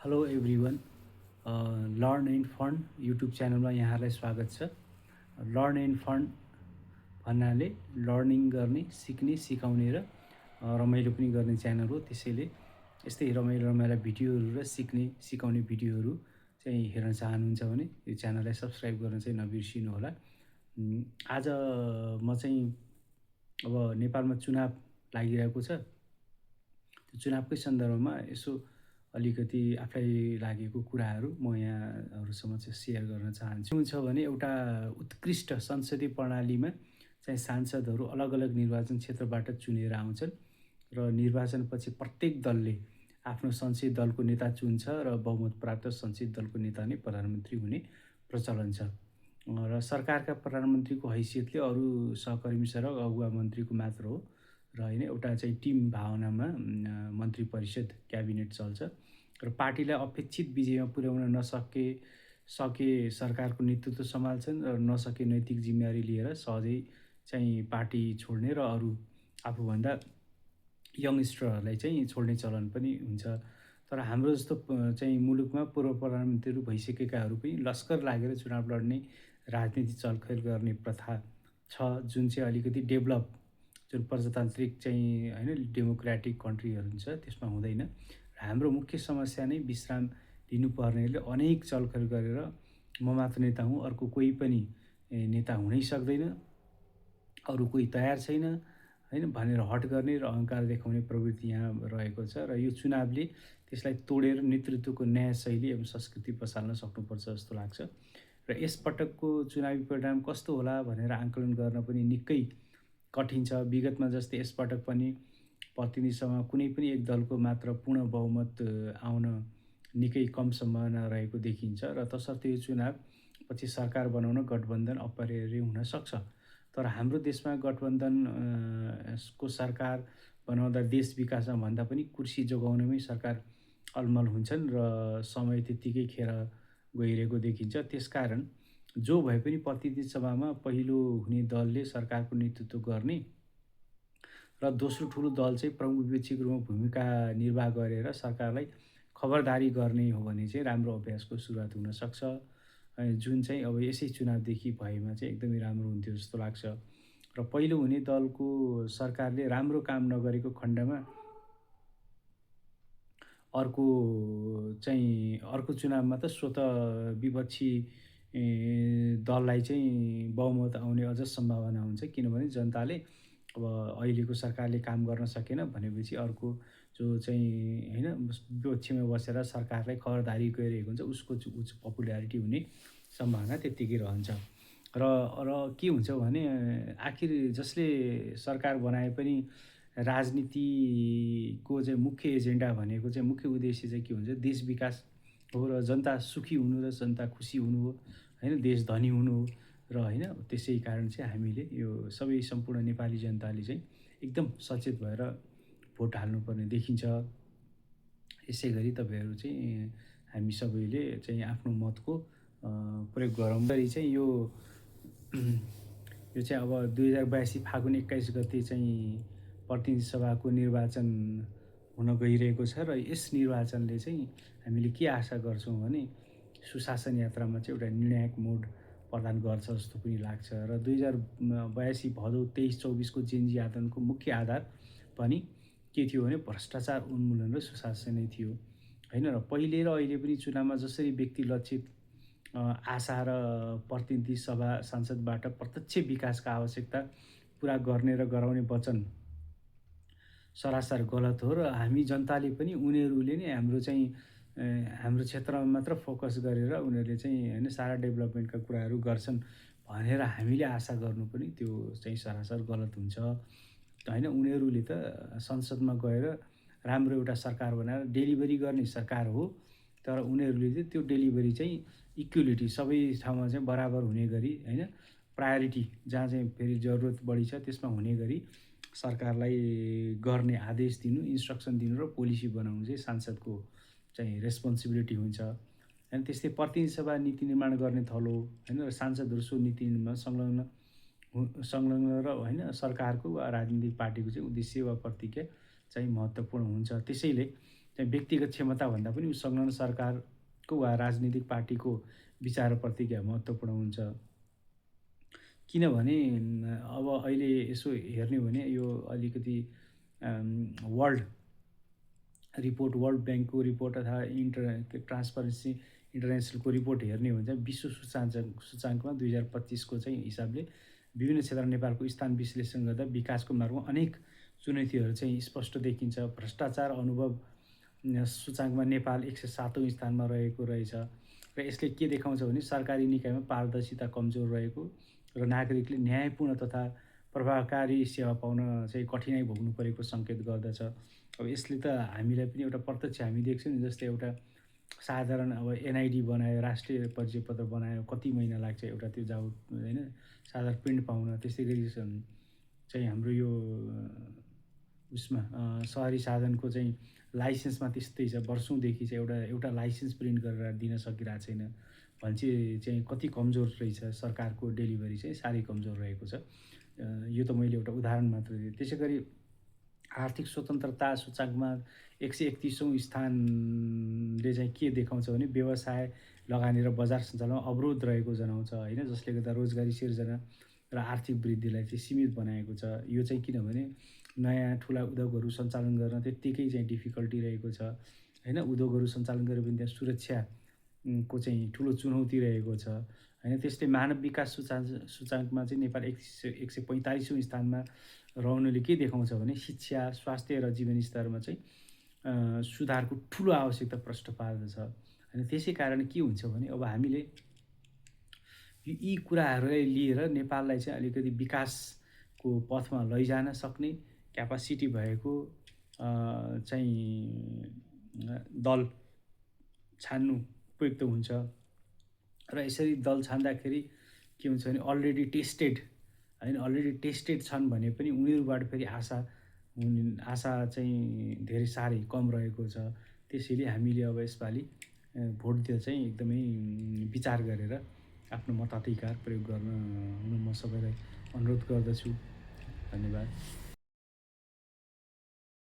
Hello everyone. Learn and fund YouTube च्यानलमा यहाँहरूलाई स्वागत छ। लर्न एन्ड फन्ड भन्नाले लर्निङ गर्ने, सिक्ने, सिकाउने र रमाइलो पनि गर्ने च्यानल हो। त्यसैले यस्तै रमाइलो भिडियोहरू र सिक्ने, सिकाउने भिडियोहरू चाहिँ हेर्न चाहनुहुन्छ भने यो च्यानललाई सब्सक्राइब गर्न चाहिँ नबिर्सिनु होला। आज म चाहिँ अब नेपालमा चुनाव लागिरहेको छ। त्यो चुनावकै सन्दर्भमा यसो अलिकति आफूलाई लागेको कुराहरू म यहाँहरूसँग चाहिँ सेयर गर्न चाहन्छु। हुन्छ भने एउटा उत्कृष्ट संसदीय प्रणालीमा चाहिँ सांसदहरू अलग अलग निर्वाचन क्षेत्रबाट चुनेर आउँछन् र निर्वाचनपछि प्रत्येक दलले आफ्नो संसदीय दलको नेता चुन्छ र बहुमत प्राप्त संसदीय दलको नेता नै प्रधानमन्त्री हुने प्रचलन छ। र सरकारका प्रधानमन्त्रीको हैसियतले अरू सहकर्मीसँग अगुवा मन्त्रीको मात्र हो र होइन एउटा चाहिँ टिम भावनामा मन्त्री परिषद क्याबिनेट चल्छ र पार्टीलाई अपेक्षित विजयमा पुर्याउन सके सरकारको नेतृत्व सम्हाल्छन् र नसके नैतिक जिम्मेवारी लिएर सहजै चाहिँ पार्टी छोड्ने र अरू आफूभन्दा यङ्गस्टरहरूलाई चाहिँ छोड्ने चलन पनि हुन्छ। तर हाम्रो जस्तो चाहिँ मुलुकमा पूर्व प्रधानमन्त्रीहरू भइसकेकाहरू पनि लस्कर लागेर चुनाव लड्ने, राजनीति चलखेल गर्ने प्रथा छ, जुन चाहिँ अलिकति डेभलप जुन प्रजातान्त्रिक चाहिँ होइन डेमोक्रेटिक कन्ट्रीहरू हुन्छ त्यसमा हुँदैन। र हाम्रो मुख्य समस्या नै विश्राम लिनुपर्नेले अनेक चलखेल गरेर म मात्र नेता हुँ, अर्को कोही पनि नेता हुनै सक्दैन, अरू कोही तयार छैन होइन भनेर हट गर्ने र अहङ्कार देखाउने प्रवृत्ति यहाँ रहेको छ। र यो चुनावले त्यसलाई तोडेर नेतृत्वको न्याय शैली एवं संस्कृति बसाल्न सक्नुपर्छ जस्तो लाग्छ। र यसपटकको चुनावी परिणाम कस्तो होला भनेर आकलन गर्न पनि निकै कठिन छ। विगतमा जस्तै यसपटक पनि प्रतिनिधि सभामा कुनै पनि एक दलको मात्र पूर्ण बहुमत आउन निकै कम सम्भावना रहेको देखिन्छ र तसर्थ यो चुनाव पछि सरकार बनाउन गठबन्धन अपरिहार्य हुन सक्छ। तर हाम्रो देशमा गठबन्धन को सरकार बनाउँदा देश विकासमा भन्दा पनि कुर्सी जोगाउनमै सरकार अलमल हुन्छन् र समय त्यत्तिकै खेर गइरहेको देखिन्छ। त्यसकारण जो भए पनि प्रतिनिधि सभामा पहिलो हुने दलले सरकारको नेतृत्व गर्ने र दोस्रो ठुलो दल चाहिँ प्रमुख विपक्षीको रूपमा भूमिका निर्वाह गरेर सरकारलाई खबरदारी गर्ने हो भने चाहिँ राम्रो अभ्यासको सुरुवात हुन सक्छ, जुन चाहिँ अब यसै चुनावदेखि भएमा चाहिँ एकदमै राम्रो हुन्थ्यो जस्तो लाग्छ। र पहिलो हुने दलको सरकारले राम्रो काम नगरेको खण्डमा अर्को चुनावमा त स्वत विपक्षी दललाई चाहिँ बहुमत आउने अझ सम्भावना हुन्छ, किनभने जनताले अब अहिलेको सरकारले काम गर्न सकेन भनेपछि अर्को जो चाहिँ होइन विपक्षमा बसेर सरकारलाई खबरदारी गरिरहेको हुन्छ उसको पपुल्यारिटी हुने सम्भावना त्यत्तिकै रहन्छ। र के हुन्छ भने आखिर जसले सरकार बनाए पनि राजनीतिको चाहिँ मुख्य एजेन्डा भनेको चाहिँ मुख्य उद्देश्य चाहिँ के हुन्छ, देश विकास हो र जनता सुखी हुनु र जनता खुसी हुनु हो होइन, देश धनी हुनु हो। र होइन त्यसै कारण चाहिँ हामीले यो सबै सम्पूर्ण नेपाली जनताले चाहिँ एकदम सचेत भएर भोट हाल्नुपर्ने देखिन्छ। यसै गरी तपाईँहरू चाहिँ हामी सबैले चाहिँ आफ्नो मतको प्रयोग गरौँ। गरी चाहिँ यो चाहिँ अब 2082 फागुन 21 गते चाहिँ प्रतिनिधि सभाको निर्वाचन हुन गइरहेको छ र यस निर्वाचनले चाहिँ हामीले के आशा गर्छौँ भने सुशासन यात्रामा चाहिँ एउटा निर्णायक मोड प्रदान गर्छ जस्तो पनि लाग्छ। र 2082 भदौ 23-24 को जेन्जी आन्दोलनको मुख्य आधार पनि के थियो भने भ्रष्टाचार उन्मूलन र सुशासन नै थियो होइन। र पहिले र अहिले पनि चुनावमा जसरी व्यक्ति लक्षित आशा र प्रतिनिधि सभा सांसदबाट प्रत्यक्ष विकासका आवश्यकता पुरा गर्ने र गराउने वचन सरासर गलत हो र हामी जनताले पनि उनीहरूले नै हाम्रो क्षेत्रमा मात्र फोकस गरेर उनीहरूले चाहिँ होइन सारा डेभलपमेन्टका कुराहरू गर्छन् भनेर हामीले आशा गर्नु पनि त्यो चाहिँ सरासर गलत हुन्छ होइन। उनीहरूले त संसदमा गएर राम्रो एउटा सरकार बनाएर डेलिभरी गर्ने सरकार हो, तर उनीहरूले चाहिँ त्यो डेलिभरी चाहिँ इक्वलिटी सबै ठाउँमा चाहिँ बराबर हुने गरी होइन, प्रायोरिटी जहाँ चाहिँ फेरि जरुरत बढी छ त्यसमा हुने गरी सरकारलाई गर्ने आदेश दिनु, इन्स्ट्रक्सन दिनु र पोलिसी बनाउनु चाहिँ सांसदको चाहिँ रेस्पोन्सिबिलिटी हुन्छ होइन। त्यस्तै प्रतिनिधि सभा नीति निर्माण गर्ने थलो होइन र सांसदहरू सो नीति निर्माण संलग्न र होइन सरकारको वा राजनीतिक पार्टीको चाहिँ उद्देश्य वा प्रतिज्ञा चाहिँ महत्त्वपूर्ण हुन्छ। त्यसैले चाहिँ व्यक्तिगत क्षमताभन्दा पनि संलग्न सरकारको वा राजनीतिक पार्टीको विचार र प्रतिक्रिया महत्त्वपूर्ण हुन्छ। किनभने अब अहिले यसो हेर्ने हो भने यो अलिकति वर्ल्ड ब्याङ्कको रिपोर्ट अथवा ट्रान्सपरेन्सी इन्टरनेसनलको रिपोर्ट हेर्ने हो भने चाहिँ विश्व सूचाङ्कमा 2025को चाहिँ हिसाबले विभिन्न क्षेत्रमा नेपालको स्थान विश्लेषण गर्दा विकासको मार्गमा अनेक चुनौतीहरू चाहिँ स्पष्ट देखिन्छ। भ्रष्टाचार अनुभव सूचाङ्कमा नेपाल 107औं स्थानमा रहेको रहेछ र यसले के देखाउँछ भने सरकारी निकायमा पारदर्शिता कमजोर रहेको र नागरिकले न्यायपूर्ण तथा प्रभावकारी सेवा पाउन चाहिँ कठिनाइ भोग्नु परेको सङ्केत गर्दछ। अब यसले त हामीलाई पनि एउटा प्रत्यक्ष हामी देख्छौँ नि, जस्तै एउटा साधारण अब एनआइडी बनायो, राष्ट्रिय परिचय पत्र बनायो, कति महिना लाग्छ एउटा त्यो जाउ होइन साधारण प्रिन्ट पाउन। त्यस्तै गरी चाहिँ हाम्रो यो उसमा सहरी साधनको चाहिँ लाइसेन्समा त्यस्तै छ, वर्षौँदेखि चाहिँ एउटा लाइसेन्स प्रिन्ट गरेर दिन सकिरहेको छैन भन्छ चाहिँ कति कमजोर रहेछ सरकारको डेलिभरी चाहिँ साह्रै कमजोर रहेको छ। यो त मैले एउटा उदाहरण मात्र दिएँ। त्यसै गरी आर्थिक स्वतन्त्रता सूचाङ्कमा 131औं स्थानले चाहिँ के देखाउँछ भने व्यवसाय लगानी र बजार सञ्चालनमा अवरोध रहेको जनाउँछ होइन, जसले गर्दा रोजगारी सिर्जना र आर्थिक वृद्धिलाई चाहिँ सीमित बनाएको छ। यो चाहिँ किनभने नयाँ ठुला उद्योगहरू सञ्चालन गर्न त्यत्तिकै चाहिँ डिफिकल्टी रहेको छ होइन। उद्योगहरू सञ्चालन गरे पनि त्यहाँ सुरक्षाको चाहिँ ठुलो चुनौती रहेको छ होइन। त्यस्तै मानव विकास सूचाङ्कमा चाहिँ नेपाल 145औं स्थानमा रहनुले के देखाउँछ भने शिक्षा, स्वास्थ्य र जीवनस्तरमा चाहिँ सुधारको ठुलो आवश्यकता प्रष्ट पार्दछ होइन। त्यसै कारण के हुन्छ भने अब हामीले यी कुराहरूलाई लिएर नेपाललाई चाहिँ अलिकति विकासको पथमा लैजान सक्ने क्यापासिटी भएको चाहिँ दल छान्नु उपयुक्त हुन्छ। र यसरी दल छान्दाखेरि के हुन्छ भने अलरेडी टेस्टेड छन् भने पनि उनीहरूबाट फेरि आशा चाहिँ धेरै साह्रै कम रहेको छ। त्यसैले हामीले अब यसपालि भोट दिँदा चाहिँ एकदमै विचार गरेर आफ्नो मताधिकार प्रयोग गर्न म सबैलाई अनुरोध गर्दछु। धन्यवाद।